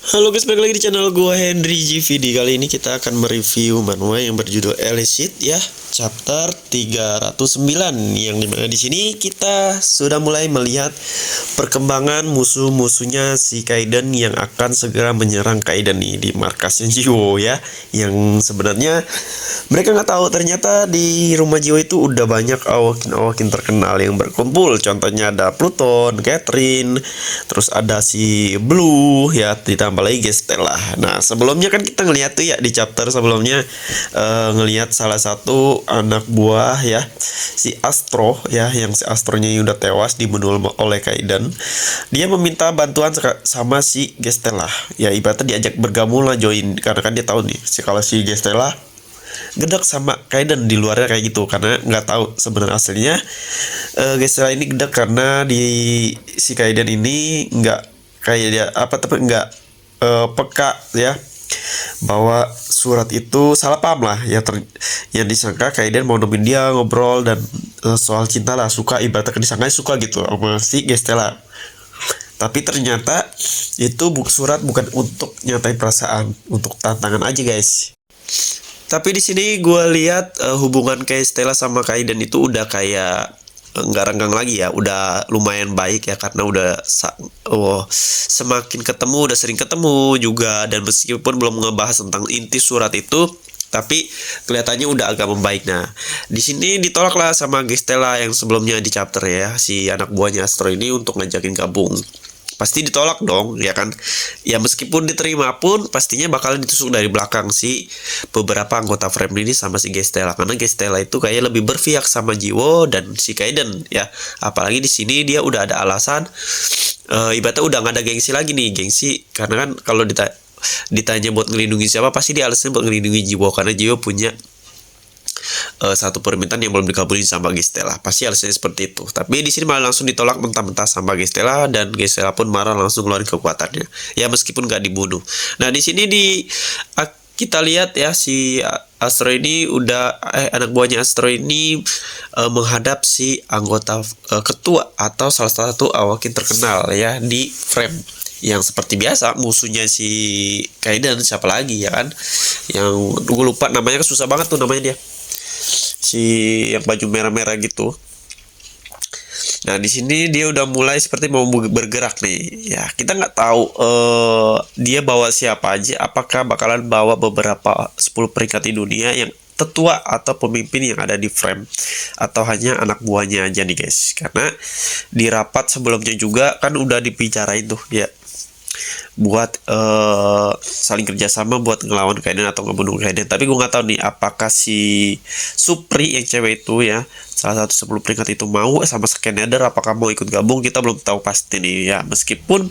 Halo guys, balik lagi di channel gua Henry GVD. Kali ini kita akan mereview manhwa yang berjudul Elicit ya, chapter 309, yang dimana di sini kita sudah mulai melihat perkembangan musuh-musuhnya si Kaiden yang akan segera menyerang Kaiden nih di markasnya Jiwo ya. Yang sebenarnya mereka nggak tahu ternyata di rumah Jiwo itu udah banyak awakin terkenal yang berkumpul. Contohnya ada Pluton, Catherine, terus ada si Blue ya, ditambah lagi Gestella. Nah, sebelumnya kan kita ngeliat tuh ya di chapter sebelumnya, ngelihat salah satu anak buah ya, si Astro ya, yang si Astronya udah tewas dibunuh oleh Kaiden. Dia meminta bantuan sama si Gestella. Ya ibaratnya diajak bergabung lah, join, karena kan dia tahu nih kalau si Gestella gedek sama Kaiden di luarnya kayak gitu, karena nggak tahu sebenarnya aslinya Gestella ini gedek karena di si Kaiden ini nggak kayak dia apa, tapi nggak peka ya, bahwa surat itu salah paham lah ya, yang disangka Kaiden mau nemuin dia ngobrol dan soal cinta lah, suka, ibaratnya disangka suka gitu sama si Gestella. Tapi ternyata itu surat bukan untuk nyatain perasaan, untuk tantangan aja guys. Tapi di sini gue lihat hubungan kayak Stella sama Kaiden itu udah kayak nggak renggang lagi ya, udah lumayan baik ya, karena udah semakin ketemu, udah sering ketemu juga, dan meskipun belum ngebahas tentang inti surat itu, tapi kelihatannya udah agak membaik. Nah, di sini ditolak lah sama Gestella yang sebelumnya di chapter ya, si anak buahnya Astro ini untuk ngajakin gabung. Pasti ditolak dong ya kan ya, meskipun diterima pun pastinya bakalan ditusuk dari belakang si beberapa anggota frame ini sama si Gestella, karena Gestella itu kayak lebih berpihak sama Jiwo dan si Kaiden ya. Apalagi di sini dia udah ada alasan, ibaratnya udah nggak ada gengsi lagi nih, gengsi karena kan kalau ditanya buat ngelindungi siapa, pasti dia alasannya buat ngelindungi Jiwo, karena Jiwo punya satu permintaan yang belum dikabulin sama Gestella, pasti alasannya seperti itu. Tapi di sini malah langsung ditolak mentah-mentah sama Gestella, dan Gestella pun marah, langsung ngeluarin kekuatannya ya, meskipun nggak dibunuh. Nah, di sini kita lihat ya, si Astro ini udah anak buahnya Astro ini menghadap si anggota ketua atau salah satu awakin terkenal ya di frame, yang seperti biasa musuhnya si Kaiden, siapa lagi ya kan, yang gue lupa namanya, susah banget tuh namanya dia, si yang baju merah-merah gitu. Nah, di sini dia udah mulai seperti mau bergerak nih. Ya, kita nggak tahu dia bawa siapa aja. Apakah bakalan bawa beberapa 10 peringkat di dunia yang tetua atau pemimpin yang ada di frame, atau hanya anak buahnya aja nih guys. Karena di rapat sebelumnya juga kan udah dibicarain tuh ya, buat saling kerjasama buat ngelawan Kaiden atau ngebunuh Kaiden. Tapi gue nggak tahu nih apakah si Supri yang cewek itu ya, salah satu 10 peringkat itu mau sama Skenader, apakah mau ikut gabung, kita belum tahu pasti nih ya. Meskipun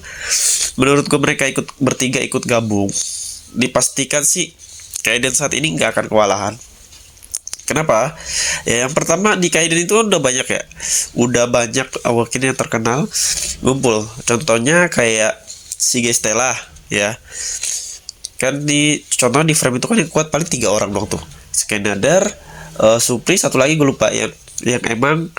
menurut gue mereka bertiga ikut gabung, dipastikan sih Kaiden saat ini nggak akan kewalahan. Kenapa? Ya, yang pertama di Kaiden itu udah banyak ya, udah banyak awakin yang terkenal ngumpul. Contohnya kayak si Gestella ya kan, di contoh di frame itu kan yang kuat paling 3 orang dong tuh, Skenader, Supri, satu lagi gue lupa, yang emang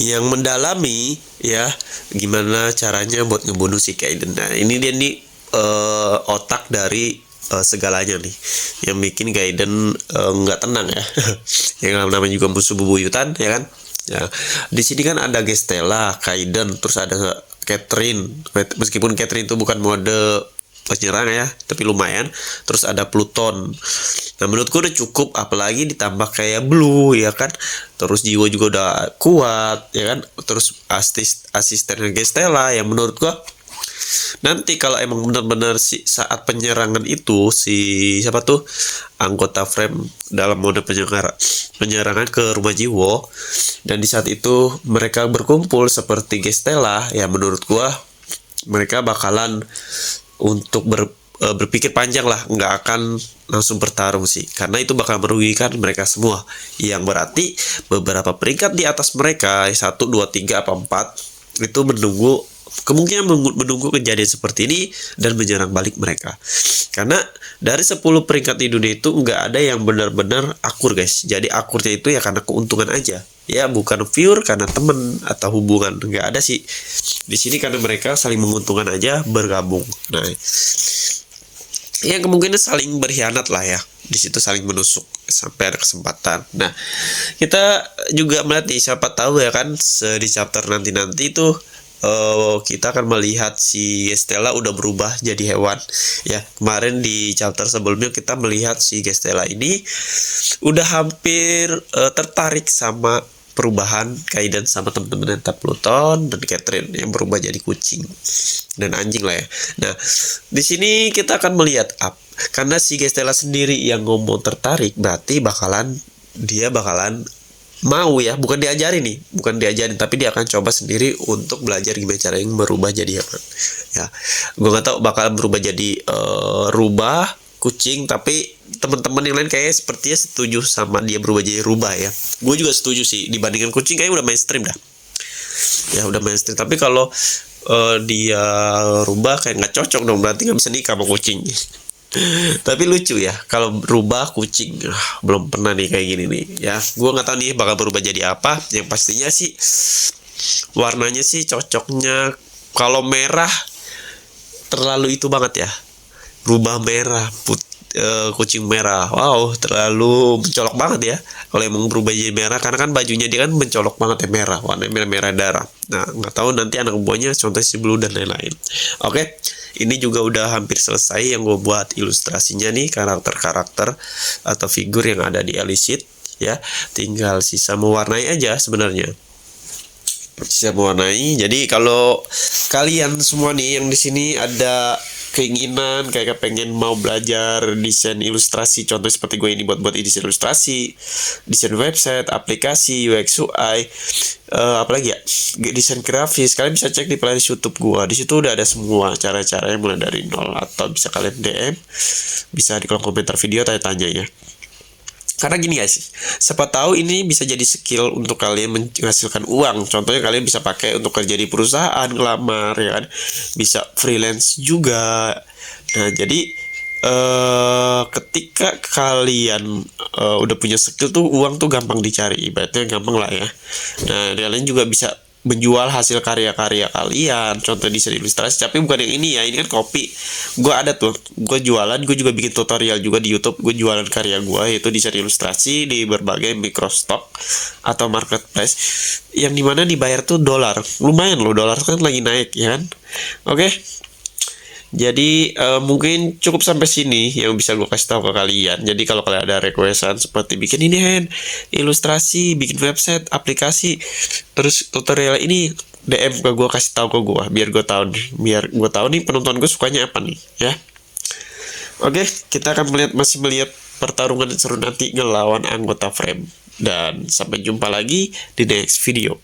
yang mendalami ya gimana caranya buat ngebunuh si Kaiden. Nah, ini dia nih otak dari segalanya nih, yang bikin Kaiden nggak tenang ya yang namanya juga musuh bebuyutan ya kan ya. Di sini kan ada Gestella, Kaiden, terus ada Catherine, meskipun Catherine itu bukan mode penyerang ya, tapi lumayan. Terus ada Pluton. Nah, menurutku udah cukup, apalagi ditambah kayak Blue ya kan. Terus Jiwo juga udah kuat ya kan. Terus asistennya Gestella, yang menurut gua nanti kalau emang benar-benar saat penyerangan itu, si siapa tuh anggota frame dalam mode penyerangan ke rumah Jiwo, dan di saat itu mereka berkumpul seperti Gestella, ya menurut gua mereka bakalan untuk berpikir panjang lah, nggak akan langsung bertarung sih, karena itu bakal merugikan mereka semua, yang berarti beberapa peringkat di atas mereka 1, 2, 3, apa 4 itu kemungkinan menunggu kejadian seperti ini dan menyerang balik mereka. Karena dari 10 peringkat di dunia itu nggak ada yang benar-benar akur guys. Jadi akurnya itu ya karena keuntungan aja. Ya bukan pure karena temen atau hubungan, nggak ada sih di sini, karena mereka saling menguntungkan aja bergabung. Nah, ya kemungkinan saling berkhianat lah ya, di situ saling menusuk sampai ada kesempatan. Nah, kita juga melihat nih, siapa tahu ya kan di chapter nanti itu kita akan melihat si Gestella udah berubah jadi hewan ya. Kemarin di chapter sebelumnya kita melihat si Gestella ini udah hampir tertarik sama perubahan Kaiden sama temen-temen Pluton dan Catherine yang berubah jadi kucing dan anjing lah ya. Nah, di sini kita akan melihat karena si Gestella sendiri yang ngomong tertarik, berarti dia bakalan mau ya, bukan diajarin tapi dia akan coba sendiri untuk belajar gimana cara yang berubah jadi hewan ya. Gue nggak tahu bakal berubah jadi rubah kucing, tapi teman-teman yang lain kayaknya sepertinya setuju sama dia berubah jadi rubah ya. Gue juga setuju sih, dibandingkan kucing kayaknya udah mainstream dah ya, udah mainstream. Tapi kalau dia rubah kayak nggak cocok dong, berarti nggak bisa nikah sama kucing. Tapi lucu ya kalau berubah kucing. Belum pernah nih kayak gini nih ya. Gue nggak tahu nih bakal berubah jadi apa. Yang pastinya sih warnanya sih cocoknya, kalau merah terlalu itu banget ya, berubah merah kucing merah, wow terlalu mencolok banget ya kalau emang berubah jadi merah, karena kan bajunya dia kan mencolok banget ya, merah, warna merah darah. Nah, nggak tahu nanti anak buahnya contohnya si Blue dan lain-lain. Oke, ini juga udah hampir selesai yang gue buat ilustrasinya nih, karakter-karakter atau figur yang ada di Elicit ya. Tinggal sisa mewarnai aja sebenarnya, sisa mewarnai. Jadi kalau kalian semua nih yang di sini ada keinginan kayak pengen mau belajar desain ilustrasi, contoh seperti gue ini buat desain ilustrasi, desain website, aplikasi, UX UI, apalagi ya, desain grafis, kalian bisa cek di playlist YouTube gue. Di situ udah ada semua cara-cara yang mulai dari nol, atau bisa kalian DM, bisa di kolom komentar video tanya-tanya ya. Karena gini guys, siapa tahu ini bisa jadi skill untuk kalian menghasilkan uang. Contohnya kalian bisa pakai untuk kerja di perusahaan, ngelamar ya kan, bisa freelance juga. Nah, jadi ketika kalian udah punya skill tuh, uang tuh gampang dicari, ibaratnya gampang lah ya. Nah, kalian juga bisa menjual hasil karya-karya kalian, contoh desain ilustrasi, tapi bukan yang ini ya, ini kan copy. Gue ada tuh, gue jualan, gue juga bikin tutorial juga di YouTube, gue jualan karya gue, yaitu desain ilustrasi di berbagai microstock atau marketplace, yang dimana dibayar tuh dolar. Lumayan loh, dolar kan lagi naik ya kan. Oke. Jadi mungkin cukup sampai sini yang bisa gue kasih tahu ke kalian. Jadi kalau kalian ada requestan seperti bikin ini ilustrasi, bikin website, aplikasi, terus tutorial ini, DM ke gue, kasih tahu ke gue biar gue tahu nih penonton gue sukanya apa nih ya. Oke, kita akan masih melihat pertarungan seru nanti ngelawan anggota Frame, dan sampai jumpa lagi di next video.